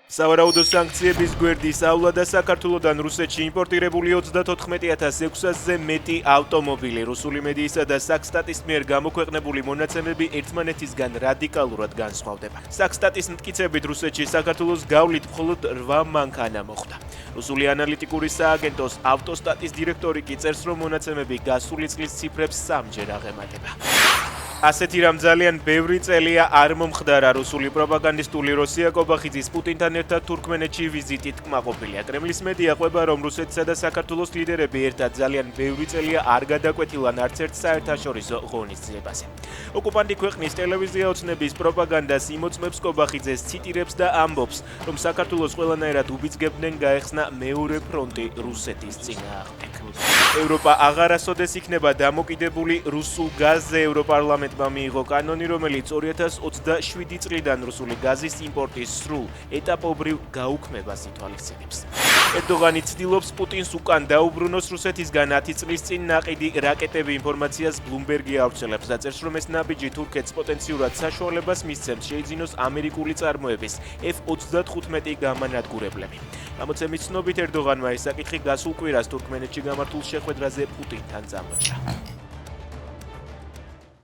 სავარაუდო სანქციების გვერდის სწავლა და საქართველოდან რუსეთში იმპორტირებული 34,600-ზე მეტი ავტომობილი. რუსული მედიისა და საქსტატის მიერ გამოქვეყნებული მონაცემები ერთმანეთისგან რადიკალურად განსხვავდება. საქსტატის მტკიცებით რუსეთში საქართველოს გავლით მხოლოდ 8 მანქანა მოხვდა. რუსული ანალიტიკური სააგენტოს ავტოსტატის დირექტორი კი წერს, რომ მონაცემები გასული წლის ციფრებს 3-ჯერ აღემატება. ასეთი რამ ძალიან ბევრი წელია არ მომხდარა. რუსული პროპაგანდისტული როსია კობახიძის პუტინთან ერთად თურქმენეთში ვიზიტით კმაყოფილია. კრემლის მედია ყვება, რომ რუსეთსა და საქართველოს ლიდერები ერთად ძალიან ბევრი წელია არ გადაკვეთილან არც ერთ საერთაშორისო ღონისძიებაზე. ოკუპანტი ქვეყნის ტელევიზია ოცნების პროპაგანდას იმოწმებს კობახიძეს, ციტირებს და ამბობს, რომ საქართველოს ყველანაირად უბიძგებდნენ გაეხსნა მეორე ფრონტი რუსეთის წინააღმდეგ. ევროპა აღარასოდეს იქნება დამოკიდებული რუსულ გაზზე. ევროპარლამენტმა მიიღო კანონი, რომელიც 2027 წლიდან რუსული გაზის იმპორტის სრულ ეტაპობრივ გაუქმებას ითვალისწინებს. ერდოღანი ცდილობს პუტინს უკან დაუბრუნოს რუსეთისგან 10 წლის წინ ნაყიდი რაკეტები. ინფორმაციას ბლუმბერგი ავრცელებს და წერს, რომ ეს ნაბიჯი თურქეთს პოტენციურად საშუალებას მისცემს შეიძინოს ამერიკული წარმოების F-35 გამანადგურებლები. გამოცემის ცნობით ერდოღანმა ეს საკითხი გასულ კვირას თურქმენეთში გამართულ შეხვედრაზე პუტინთან წამოჭრა.